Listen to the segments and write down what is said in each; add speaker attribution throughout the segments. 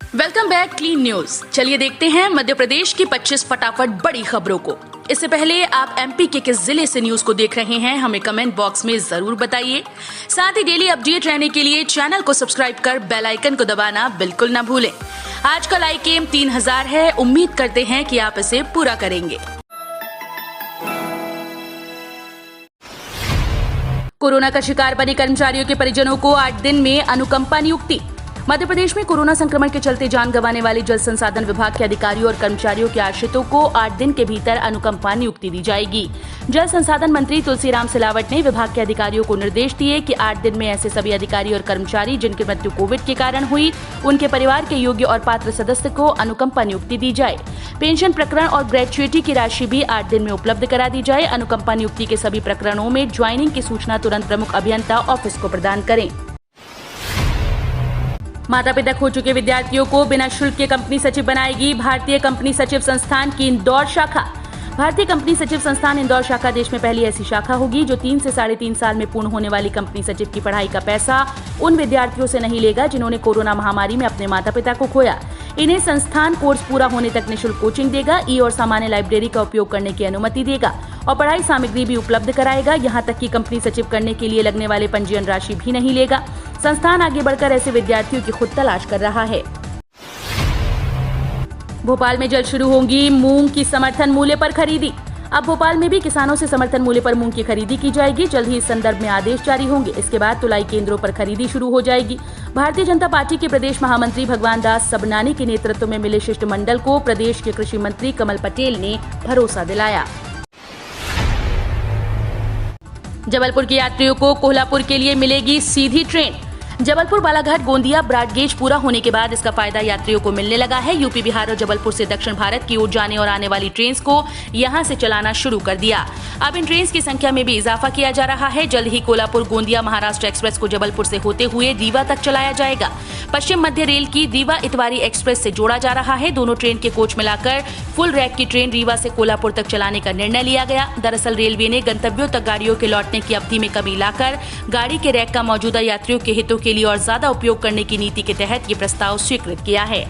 Speaker 1: Welcome back clean news. चलिए देखते हैं मध्य प्रदेश की 25 फटाफट बड़ी खबरों को। इससे पहले आप एमपी के किस जिले से न्यूज को देख रहे हैं हमें कमेंट बॉक्स में जरूर बताइए। साथ ही डेली अपडेट रहने के लिए चैनल को सब्सक्राइब कर बेल आइकन को दबाना बिल्कुल न भूलें। आज का लाइक एम 3000 है, उम्मीद करते हैं कि आप इसे पूरा करेंगे। कोरोना का शिकार बने कर्मचारियों के परिजनों को 8 दिन में अनुकंपा नियुक्ति। मध्य प्रदेश में कोरोना संक्रमण के चलते जान गंवाने वाले जल संसाधन विभाग के अधिकारियों और कर्मचारियों के आश्रितों को 8 दिन के भीतर अनुकंपा नियुक्ति दी जाएगी। जल संसाधन मंत्री तुलसीराम सिलावट ने विभाग के अधिकारियों को निर्देश दिए कि 8 दिन में ऐसे सभी अधिकारी और कर्मचारी जिनकी मृत्यु कोविड के कारण हुई, उनके परिवार के योग्य और पात्र सदस्य को अनुकंपा नियुक्ति दी जाए। पेंशन प्रकरण और ग्रेच्युइटी की राशि भी 8 दिन में उपलब्ध करा दी जाए। अनुकंपा नियुक्ति के सभी प्रकरणों में ज्वाइनिंग की सूचना तुरंत प्रमुख अभियंता ऑफिस को प्रदान करें। माता पिता खो चुके विद्यार्थियों को बिना शुल्क के कंपनी सचिव बनाएगी भारतीय कंपनी सचिव संस्थान की इंदौर शाखा। भारतीय कंपनी सचिव संस्थान इंदौर शाखा देश में पहली ऐसी शाखा होगी जो 3 से 3.5 साल में पूर्ण होने वाली कंपनी सचिव की पढ़ाई का पैसा उन विद्यार्थियों से नहीं लेगा जिन्होंने कोरोना महामारी में अपने माता पिता को खोया। इन्हें संस्थान कोर्स पूरा होने तक निःशुल्क कोचिंग देगा, ई और सामान्य लाइब्रेरी का उपयोग करने की अनुमति देगा और पढ़ाई सामग्री भी उपलब्ध कराएगा। यहाँ तक कि कंपनी सचिव करने के लिए लगने वाले पंजीयन राशि भी नहीं लेगा। संस्थान आगे बढ़कर ऐसे विद्यार्थियों की खुद तलाश कर रहा है। भोपाल में जल्द शुरू होंगी मूंग की समर्थन मूल्य पर खरीदी। अब भोपाल में भी किसानों से समर्थन मूल्य पर मूंग की खरीदी की जाएगी। जल्द ही इस संदर्भ में आदेश जारी होंगे। इसके बाद तुलाई केंद्रों पर खरीदी शुरू हो जाएगी। भारतीय जनता पार्टी के प्रदेश महामंत्री भगवान दास सबनानी के नेतृत्व में मिले शिष्टमंडल को प्रदेश के कृषि मंत्री कमल पटेल ने भरोसा दिलाया। जबलपुर के यात्रियों को कोल्हापुर के लिए मिलेगी सीधी train. Jabalpur Balaghat Gondia broad gauge पूरा होने के बाद इसका फायदा यात्रियों को मिलने लगा है। यूपी बिहार और जबलपुर से दक्षिण भारत की ओर जाने और आने वाली ट्रेन को यहां से चलाना शुरू कर दिया। अब इन ट्रेन की संख्या में भी इजाफा किया जा रहा है। जल्द ही कोल्हापुर गोंदिया महाराष्ट्र एक्सप्रेस को जबलपुर से होते हुए रीवा तक चलाया जाएगा। पश्चिम मध्य रेल की रीवा इतवारी एक्सप्रेस से जोड़ा जा रहा है। दोनों ट्रेन के कोच मिलाकर फुल रैक की ट्रेन रीवा से कोल्हापुर तक चलाने का निर्णय लिया गया। दरअसल रेलवे ने गंतव्यों तक गाड़ियों के लौटने की अवधि में कमी लाकर गाड़ी के रैक का मौजूदा यात्रियों के हितों के लिए और ज्यादा उपयोग करने की नीति के तहत ये प्रस्ताव स्वीकृत किया है।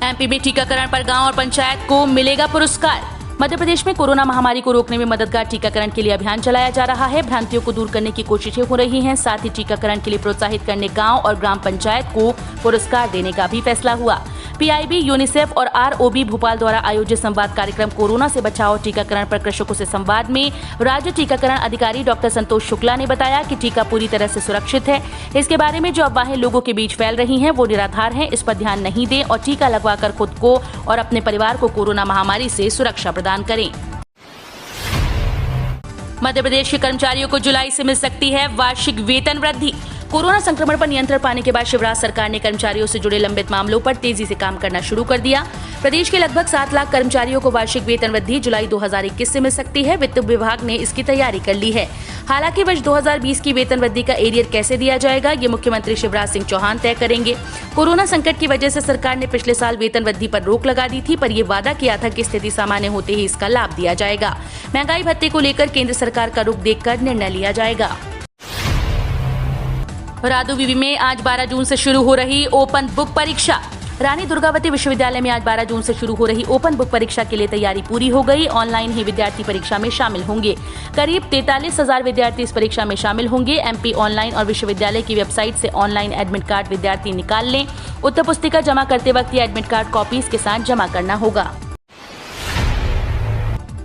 Speaker 1: एमपी में टीकाकरण पर गांव और पंचायत को मिलेगा पुरस्कार। मध्य प्रदेश में कोरोना महामारी को रोकने में मददगार टीकाकरण के लिए अभियान चलाया जा रहा है। भ्रांतियों को दूर करने की कोशिशें हो रही हैं। साथ ही टीकाकरण के लिए प्रोत्साहित करने गांव और ग्राम पंचायत को पुरस्कार देने का भी फैसला हुआ। पीआईबी, यूनिसेफ और आरओबी भोपाल द्वारा आयोजित संवाद कार्यक्रम कोरोना से बचाव टीकाकरण पर कृषकों से संवाद में राज्य टीकाकरण अधिकारी डॉक्टर संतोष शुक्ला ने बताया कि टीका पूरी तरह से सुरक्षित है। इसके बारे में जो अफवाहें लोगों के बीच फैल रही हैं वो निराधार हैं। इस पर ध्यान नहीं दें और टीका लगवाकर खुद को और अपने परिवार को कोरोना महामारी से सुरक्षा प्रदान करें। मध्य प्रदेश के कर्मचारियों को जुलाई से मिल सकती है वार्षिक वेतन वृद्धि। कोरोना संक्रमण पर नियंत्रण पाने के बाद शिवराज सरकार ने कर्मचारियों से जुड़े लंबित मामलों पर तेजी से काम करना शुरू कर दिया। प्रदेश के लगभग 7 लाख कर्मचारियों को वार्षिक वेतन वृद्धि जुलाई 2021 से मिल सकती है। वित्त विभाग ने इसकी तैयारी कर ली है। हालांकि वर्ष 2020 की वेतन वृद्धि का एरियर कैसे दिया जाएगा ये मुख्यमंत्री शिवराज सिंह चौहान तय करेंगे। कोरोना संकट की वजह से सरकार ने पिछले साल वेतन वृद्धि पर रोक लगा दी थी, पर यह वादा किया था कि स्थिति सामान्य होते ही इसका लाभ दिया जाएगा। महंगाई भत्ते को लेकर केंद्र सरकार का रुख देखकर निर्णय लिया जाएगा। रादौरी में आज 12 जून से शुरू हो रही ओपन बुक परीक्षा। रानी दुर्गावती विश्वविद्यालय में आज 12 जून से शुरू हो रही ओपन बुक परीक्षा के लिए तैयारी पूरी हो गई। ऑनलाइन ही विद्यार्थी परीक्षा में शामिल होंगे। करीब 43,000 विद्यार्थी इस परीक्षा में शामिल होंगे। एमपी ऑनलाइन और विश्वविद्यालय की वेबसाइट से ऑनलाइन एडमिट कार्ड विद्यार्थी निकाल लें। उत्तर पुस्तिका जमा करते वक्त ये एडमिट कार्ड कॉपीज के साथ जमा करना होगा।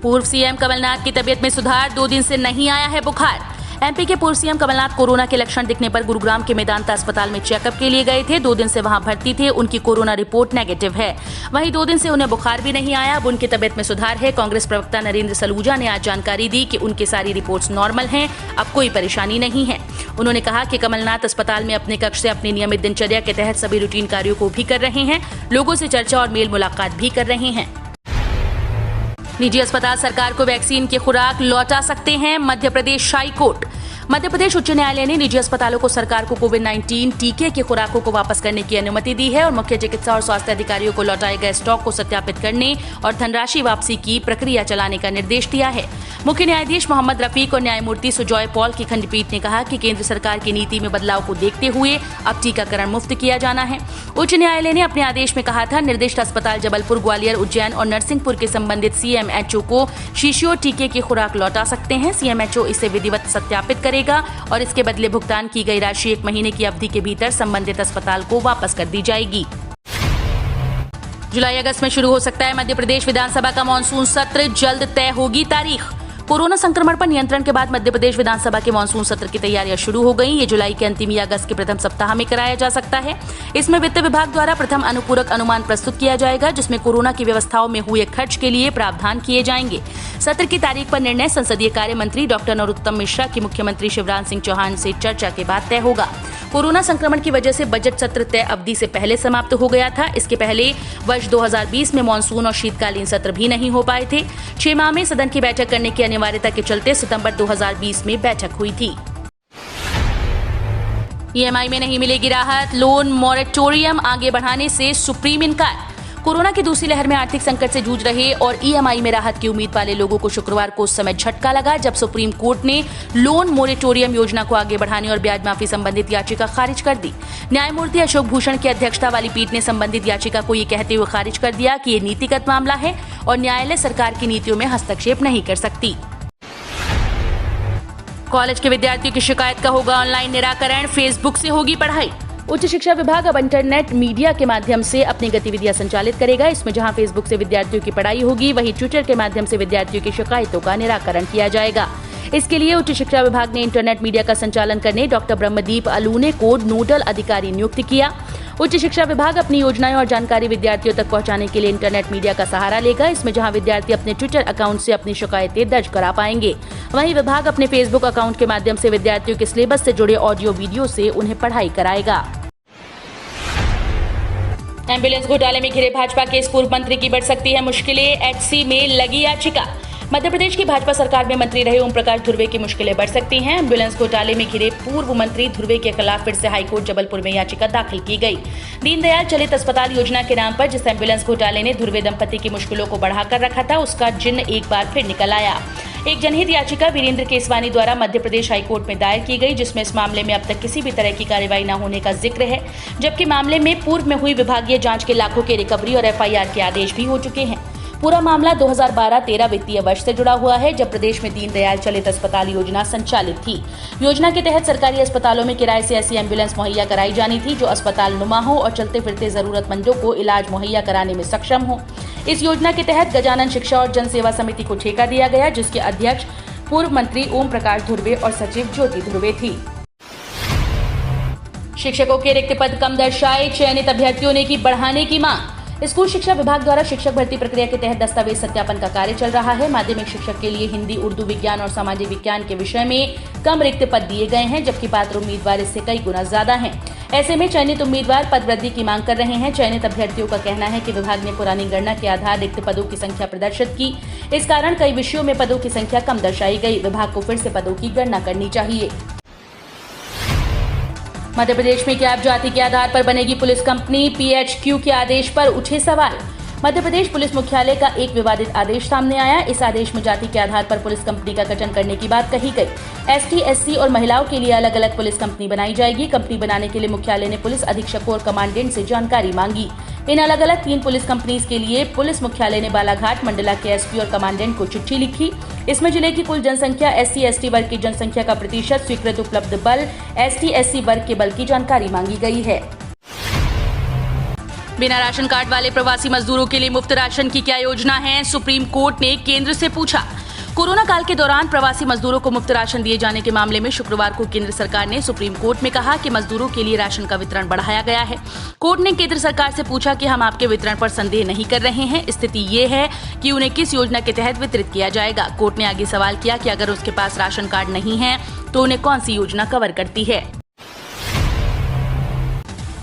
Speaker 1: पूर्व सीएम कमलनाथ की तबीयत में सुधार, 2 दिन से नहीं आया है बुखार। एमपी के पूर्व सीएम कमलनाथ कोरोना के लक्षण दिखने पर गुरुग्राम के मेदांता अस्पताल में चेकअप के लिए गए थे। 2 दिन से वहां भर्ती थे। उनकी कोरोना रिपोर्ट नेगेटिव है। वहीं 2 दिन से उन्हें बुखार भी नहीं आया। अब उनकी तबीयत में सुधार है। कांग्रेस प्रवक्ता नरेंद्र सलूजा ने आज जानकारी दी कि उनकी सारी रिपोर्ट्स नॉर्मल हैं। अब कोई परेशानी नहीं है। उन्होंने कहा कि कमलनाथ अस्पताल में अपने कक्ष से अपनी नियमित दिनचर्या के तहत सभी रूटीन कार्यों को भी कर रहे हैं। लोगों से चर्चा और मेल मुलाकात भी कर रहे हैं। निजी अस्पताल सरकार को वैक्सीन की खुराक लौटा सकते हैं, मध्य प्रदेश हाई कोर्ट। मध्य प्रदेश उच्च न्यायालय ने निजी अस्पतालों को सरकार को कोविड-19 टीके की खुराकों को वापस करने की अनुमति दी है और मुख्य चिकित्सा और स्वास्थ्य अधिकारियों को लौटाए गए स्टॉक को सत्यापित करने और धनराशि वापसी की प्रक्रिया चलाने का निर्देश दिया है। मुख्य न्यायाधीश मोहम्मद रफीक और न्यायमूर्ति सुजॉय पॉल की खंडपीठ ने कहा कि केंद्र सरकार की नीति में बदलाव को देखते हुए अब टीकाकरण मुफ्त किया जाना है। उच्च न्यायालय ने अपने आदेश में कहा था, निर्दिष्ट अस्पताल जबलपुर, ग्वालियर, उज्जैन और नरसिंहपुर के संबंधित सीएमएचओ को शीशियों टीके की खुराक लौटा सकते हैं। सीएमएचओ इसे विधिवत सत्यापित करेगा और इसके बदले भुगतान की गई राशि 1 महीने की अवधि के भीतर संबंधित अस्पताल को वापस कर दी जाएगी। जुलाई अगस्त में शुरू हो सकता है मध्य प्रदेश विधानसभा का मानसून सत्र, जल्द तय होगी तारीख। कोरोना संक्रमण पर नियंत्रण के बाद मध्य प्रदेश विधानसभा के मानसून सत्र की तैयारियां शुरू हो गई। ये जुलाई के अंतिम या अगस्त के प्रथम सप्ताह में कराया जा सकता है। इसमें वित्त विभाग द्वारा प्रथम अनुपूरक अनुमान प्रस्तुत किया जाएगा, जिसमें कोरोना की व्यवस्थाओं में हुए खर्च के लिए प्रावधान किए जाएंगे। सत्र की तारीख पर निर्णय संसदीय कार्य मंत्री डॉक्टर नरोत्तम मिश्रा की मुख्यमंत्री शिवराज सिंह चौहान से चर्चा के बाद तय होगा। कोरोना संक्रमण की वजह से बजट सत्र तय अवधि से पहले समाप्त हो गया था। इसके पहले वर्ष 2020 में मानसून और शीतकालीन सत्र भी नहीं हो पाए थे। 6 माह में सदन की बैठक करने की अनिवार्यता के चलते सितंबर 2020 में बैठक हुई थी। ईएमआई में नहीं मिलेगी राहत, लोन मॉरेटोरियम आगे बढ़ाने से सुप्रीम इनकार। कोरोना की दूसरी लहर में आर्थिक संकट से जूझ रहे और ईएमआई में राहत की उम्मीद वाले लोगों को शुक्रवार को उस समय झटका लगा जब सुप्रीम कोर्ट ने लोन मोरेटोरियम योजना को आगे बढ़ाने और ब्याज माफी संबंधित याचिका खारिज कर दी। न्यायमूर्ति अशोक भूषण की अध्यक्षता वाली पीठ ने संबंधित याचिका को ये कहते हुए खारिज कर दिया कि ये नीतिगत मामला है और न्यायालय सरकार की नीतियों में हस्तक्षेप नहीं कर सकती। कॉलेज के विद्यार्थियों की शिकायत का होगा ऑनलाइन निराकरण, फेसबुक से होगी पढ़ाई। उच्च शिक्षा विभाग अब इंटरनेट मीडिया के माध्यम से अपनी गतिविधियां संचालित करेगा। इसमें जहां फेसबुक से विद्यार्थियों की पढ़ाई होगी, वहीं ट्विटर के माध्यम से विद्यार्थियों की शिकायतों का निराकरण किया जाएगा। इसके लिए उच्च शिक्षा विभाग ने इंटरनेट मीडिया का संचालन करने डॉक्टर ब्रह्मदीप अलूने को नोडल अधिकारी नियुक्त किया। उच्च शिक्षा विभाग अपनी योजनाएं और जानकारी विद्यार्थियों तक पहुंचाने के लिए इंटरनेट मीडिया का सहारा लेगा। इसमें जहां विद्यार्थी अपने ट्विटर अकाउंट से अपनी शिकायतें दर्ज करा पाएंगे, वहीं विभाग अपने फेसबुक अकाउंट के माध्यम से विद्यार्थियों के सिलेबस से जुड़े ऑडियो वीडियो से उन्हें पढ़ाई कराएगा। एम्बुलेंस घोटाले में घिरे भाजपा के इस पूर्व मंत्री की बढ़ सकती है मुश्किलें, एचसी में लगी याचिका। मध्य प्रदेश की भाजपा सरकार में मंत्री रहे ओम प्रकाश धुर्वे की मुश्किलें बढ़ सकती हैं। एम्बुलेंस घोटाले में घिरे पूर्व मंत्री धुर्वे के खिलाफ फिर से हाईकोर्ट जबलपुर में याचिका दाखिल की गई। दीनदयाल चलित अस्पताल योजना के नाम पर जिस एम्बुलेंस घोटाले ने धुर्वे दंपति की मुश्किलों को बढ़ाकर रखा था, उसका जिन्न एक बार फिर निकल आया। एक जनहित याचिका वीरेंद्र केसवानी द्वारा मध्य प्रदेश हाईकोर्ट में दायर की गई, जिसमें इस मामले में अब तक किसी भी तरह की कार्रवाई न होने का जिक्र है, जबकि मामले में पूर्व में हुई विभागीय जांच के लाखों के रिकवरी और एफआईआर के आदेश भी हो चुके हैं। पूरा मामला 2012-13 वित्तीय वर्ष से जुड़ा हुआ है, जब प्रदेश में दीनदयाल चलित अस्पताल योजना संचालित थी। योजना के तहत सरकारी अस्पतालों में किराए से ऐसी एम्बुलेंस मुहैया कराई जानी थी जो अस्पताल नुमा हो और चलते फिरते जरूरतमंदों को इलाज मुहैया कराने में सक्षम हो। इस योजना के तहत गजानन शिक्षा और जन सेवा समिति को ठेका दिया गया, जिसके अध्यक्ष पूर्व मंत्री ओम प्रकाश धुर्वे और सचिव ज्योति धुर्वे थी। शिक्षकों के रिक्त पद कम दर्शाए, चयनित अभ्यर्थियों ने की बढ़ाने की मांग। स्कूल शिक्षा विभाग द्वारा शिक्षक भर्ती प्रक्रिया के तहत दस्तावेज सत्यापन का कार्य चल रहा है। माध्यमिक शिक्षक के लिए हिंदी, उर्दू, विज्ञान और सामाजिक विज्ञान के विषय में कम रिक्त पद दिए गए हैं, जबकि पात्र उम्मीदवार इससे कई गुना ज्यादा हैं। ऐसे में चयनित उम्मीदवार पद वृद्धि की मांग कर रहे हैं। चयनित अभ्यर्थियों का कहना है कि विभाग ने पुरानी गणना के आधार रिक्त पदों की संख्या प्रदर्शित की, इस कारण कई विषयों में पदों की संख्या कम दर्शाई गई। विभाग को फिर से पदों की गणना करनी चाहिए। मध्य प्रदेश में क्या अब जाति के आधार पर बनेगी पुलिस कंपनी? पीएचक्यू के आदेश पर उठे सवाल। मध्य प्रदेश पुलिस मुख्यालय का एक विवादित आदेश सामने आया। इस आदेश में जाति के आधार पर पुलिस कंपनी का गठन करने की बात कही गई। एसटी, एससी और महिलाओं के लिए अलग अलग पुलिस कंपनी बनाई जाएगी। कंपनी बनाने के लिए मुख्यालय ने पुलिस अधीक्षकों और कमांडेंट से जानकारी मांगी। इन अलग अलग 3 पुलिस कंपनीज के लिए पुलिस मुख्यालय ने बालाघाट मंडला के एसपी और कमांडेंट को चिट्ठी लिखी। इसमें जिले की कुल जनसंख्या, एससी एसटी वर्ग की जनसंख्या का प्रतिशत, स्वीकृत उपलब्ध बल, एसटी एससी वर्ग के बल की जानकारी मांगी गई है। बिना राशन कार्ड वाले प्रवासी मजदूरों के लिए मुफ्त राशन की क्या योजना है? सुप्रीम कोर्ट ने केंद्र से पूछा। कोरोना काल के दौरान प्रवासी मजदूरों को मुफ्त राशन दिए जाने के मामले में शुक्रवार को केंद्र सरकार ने सुप्रीम कोर्ट में कहा कि मजदूरों के लिए राशन का वितरण बढ़ाया गया है। कोर्ट ने केंद्र सरकार से पूछा कि हम आपके वितरण पर संदेह नहीं कर रहे हैं, स्थिति ये है कि उन्हें किस योजना के तहत वितरित किया जाएगा। कोर्ट ने आगे सवाल किया कि अगर उसके पास राशन कार्ड नहीं है तो उन्हें कौन सी योजना कवर करती है।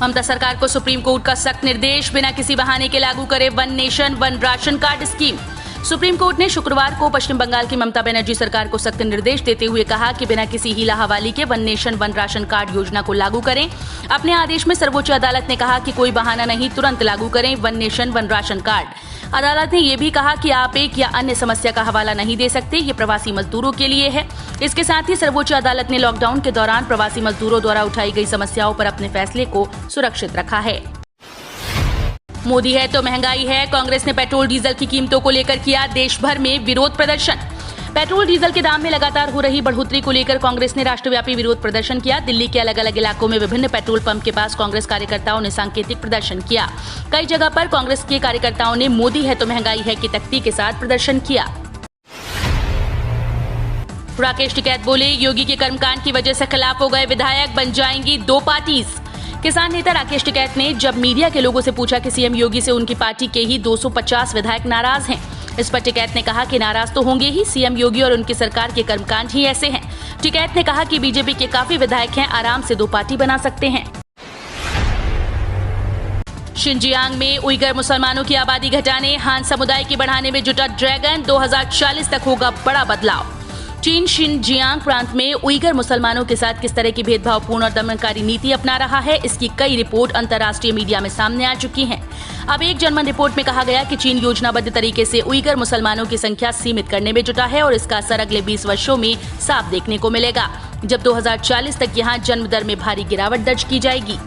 Speaker 1: ममता सरकार को सुप्रीम कोर्ट का सख्त निर्देश, बिना किसी बहाने के लागू करे one nation one ration card scheme. Supreme court ने शुक्रवार को पश्चिम बंगाल की ममता बनर्जी सरकार को सख्त निर्देश देते हुए कहा कि बिना किसी हीला हवाली के one nation one ration card योजना को लागू करें। अपने आदेश में सर्वोच्च अदालत ने कहा कि कोई बहाना नहीं, तुरंत लागू करें one nation one ration card. अदालत ने ये भी कहा कि आप एक या अन्य समस्या का हवाला नहीं दे सकते, ये प्रवासी मजदूरों के लिए है। इसके साथ ही सर्वोच्च अदालत ने लॉकडाउन के दौरान प्रवासी मजदूरों द्वारा उठाई गई समस्याओं पर अपने फैसले को सुरक्षित रखा है। मोदी है तो महंगाई है। कांग्रेस ने पेट्रोल डीजल की कीमतों को लेकर किया देश भर में विरोध प्रदर्शन। पेट्रोल डीजल के दाम में लगातार हो रही बढ़ोतरी को लेकर कांग्रेस ने राष्ट्रव्यापी विरोध प्रदर्शन किया। दिल्ली के अलग अलग इलाकों में विभिन्न पेट्रोल पंप के पास कांग्रेस कार्यकर्ताओं ने सांकेतिक प्रदर्शन किया। कई जगह पर कांग्रेस के कार्यकर्ताओं ने मोदी है तो महंगाई है की तख्ती के साथ प्रदर्शन किया। राकेश टिकैत बोले, योगी के कर्मकांड की वजह से खिलाफ हो गए विधायक, बन जाएंगी दो पार्टीज। किसान नेता राकेश टिकैत ने जब मीडिया के लोगों से पूछा कि सीएम योगी से उनकी पार्टी के ही 250 विधायक नाराज हैं। इस पर टिकैत ने कहा कि नाराज तो होंगे ही, सीएम योगी और उनकी सरकार के कर्मकांड ही ऐसे हैं। टिकैत ने कहा कि बीजेपी के काफी विधायक हैं, आराम से दो पार्टी बना सकते हैं। शिनजियांग में उइगर मुसलमानों की आबादी घटाने, हान समुदाय की बढ़ाने में जुटा ड्रैगन, 2040 तक होगा बड़ा बदलाव। चीन शिनजियांग प्रांत में उइगर मुसलमानों के साथ किस तरह की भेदभावपूर्ण और दमनकारी नीति अपना रहा है, इसकी कई रिपोर्ट अंतर्राष्ट्रीय मीडिया में सामने आ चुकी हैं। अब एक जनमन रिपोर्ट में कहा गया कि चीन योजनाबद्ध तरीके से उइगर मुसलमानों की संख्या सीमित करने में जुटा है और इसका असर अगले 20 वर्षों में साफ देखने को मिलेगा, जब 2040 तक यहाँ जन्म दर में भारी गिरावट दर्ज की जाएगी।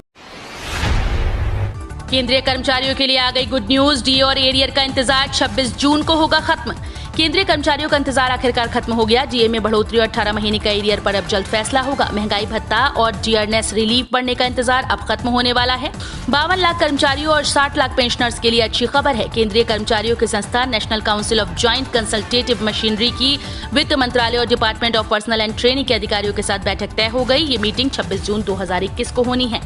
Speaker 1: केंद्रीय कर्मचारियों के लिए आ गई गुड न्यूज। डीए और एरियर का इंतजार 26 जून को होगा खत्म। केंद्रीय कर्मचारियों का इंतजार आखिरकार खत्म हो गया। डीए में बढ़ोतरी और 18 महीने का एरियर पर अब जल्द फैसला होगा। महंगाई भत्ता और डियरनेस रिलीफ बढ़ने का इंतजार अब खत्म होने वाला है। 52 लाख कर्मचारियों और 60 लाख पेंशनर्स के लिए अच्छी खबर है। केंद्रीय कर्मचारियों के संस्था national council of joint consultative machinery की वित्त मंत्रालय और department of personal and training के अधिकारियों के साथ बैठक तय हो गई। ये मीटिंग 26 जून 2021 को होनी है।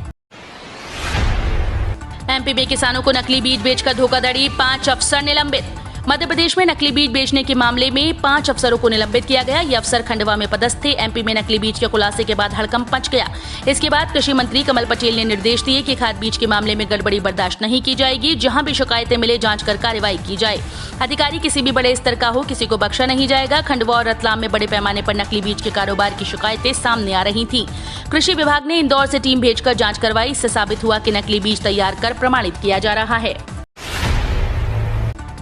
Speaker 1: एमपी में किसानों को नकली बीज बेचकर धोखाधड़ी, 5 अफसर निलंबित। मध्य प्रदेश में नकली बीज बेचने के मामले में 5 अफसरों को निलंबित किया गया। ये अफसर खंडवा में पदस्थ थे। एमपी में नकली बीज के खुलासे के बाद हड़कंप मच गया। इसके बाद कृषि मंत्री कमल पटेल ने निर्देश दिए कि खाद बीज के मामले में गड़बड़ी बर्दाश्त नहीं की जाएगी। जहां भी शिकायतें मिले जांच कर कार्रवाई की जाए। अधिकारी किसी भी बड़े स्तर का हो, किसी को बख्शा नहीं जाएगा। खंडवा और रतलाम में बड़े पैमाने पर नकली बीज के कारोबार की शिकायतें सामने आ रही थी। कृषि विभाग ने इंदौर से टीम भेजकर जांच करवाई। इससे साबित हुआ कि नकली बीज तैयार कर प्रमाणित किया जा रहा है।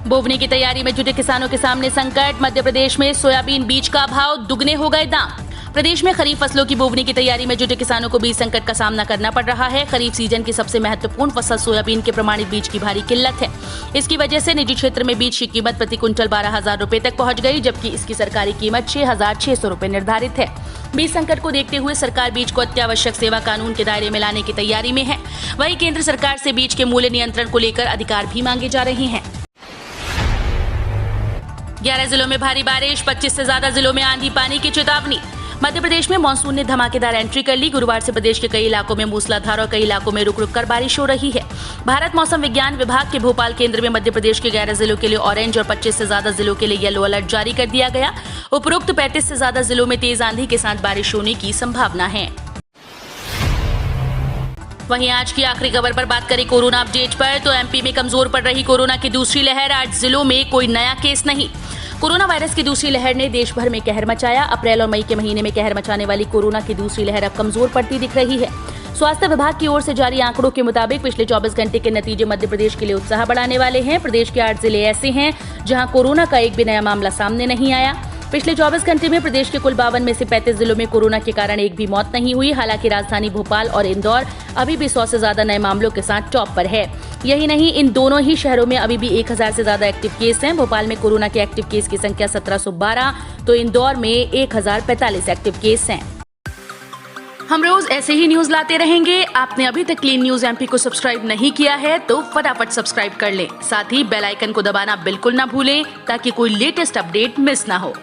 Speaker 1: बोवनी की तैयारी में जुटे किसानों के सामने संकट। मध्य प्रदेश में सोयाबीन बीज का भाव दुगने हो गए दाम। प्रदेश में खरीफ फसलों की बोवनी की तैयारी में जुटे किसानों को बीज संकट का सामना करना पड़ रहा है। खरीफ सीजन की सबसे महत्वपूर्ण फसल सोयाबीन के प्रमाणित बीज की भारी किल्लत है। इसकी वजह से निजी क्षेत्र में बीज की कीमत प्रति क्विंटल 12,000 रुपए तक पहुंच गई, जबकि इसकी सरकारी कीमत 6,600 रुपए निर्धारित है। बीज संकट को देखते हुए सरकार बीज को अत्यावश्यक सेवा कानून के दायरे में लाने की तैयारी में है। वहीं केंद्र सरकार से बीज के मूल्य नियंत्रण को लेकर अधिकार भी मांगे जा रहे हैं। 11 जिलों में भारी बारिश, 25 से ज्यादा जिलों में आंधी पानी की चेतावनी। मध्य प्रदेश में मानसून ने धमाकेदार एंट्री कर ली। गुरुवार से प्रदेश के कई इलाकों में मूसलाधार और कई इलाकों में रुक रुक कर बारिश हो रही है। भारत मौसम विज्ञान विभाग के भोपाल केंद्र में मध्य प्रदेश के 11 जिलों के लिए ऑरेंज और 25 से ज्यादा जिलों के लिए येलो अलर्ट जारी कर दिया गया। उपरोक्त 35 से ज्यादा जिलों में तेज आंधी के साथ बारिश होने की संभावना है। वहीं आज की आखिरी खबर पर बात करें कोरोना अपडेट पर, तो एमपी में कमजोर पड़ रही कोरोना की दूसरी लहर। 8 जिलों में कोई नया केस नहीं। कोरोना वायरस की दूसरी लहर ने देश भर में कहर मचाया। अप्रैल और मई के महीने में कहर मचाने वाली कोरोना की दूसरी लहर अब कमजोर पड़ती दिख रही है। स्वास्थ्य विभाग की ओर से जारी आंकड़ों के मुताबिक पिछले 24 घंटे के नतीजे मध्य प्रदेश के लिए उत्साह बढ़ाने वाले हैं। प्रदेश के 8 जिले ऐसे हैं जहां कोरोना का एक भी नया मामला सामने नहीं आया। पिछले 24 घंटे में प्रदेश के कुल 52 में से 35 जिलों में कोरोना के कारण एक भी मौत नहीं हुई। हालांकि राजधानी भोपाल और इंदौर अभी भी 100 से ज्यादा नए मामलों के साथ टॉप पर है। यही नहीं, इन दोनों ही शहरों में अभी भी 1000 से ज्यादा एक्टिव केस हैं। भोपाल में कोरोना के एक्टिव केस की संख्या 1712, तो इंदौर में 1045 एक्टिव केस हैं। हम रोज ऐसे ही न्यूज लाते रहेंगे। आपने अभी तक क्लीन न्यूज एमपी को सब्सक्राइब नहीं किया है तो फटाफट सब्सक्राइब कर लें। साथ ही बेल आइकन को दबाना बिल्कुल ना भूलें ताकि कोई लेटेस्ट अपडेट मिस ना हो।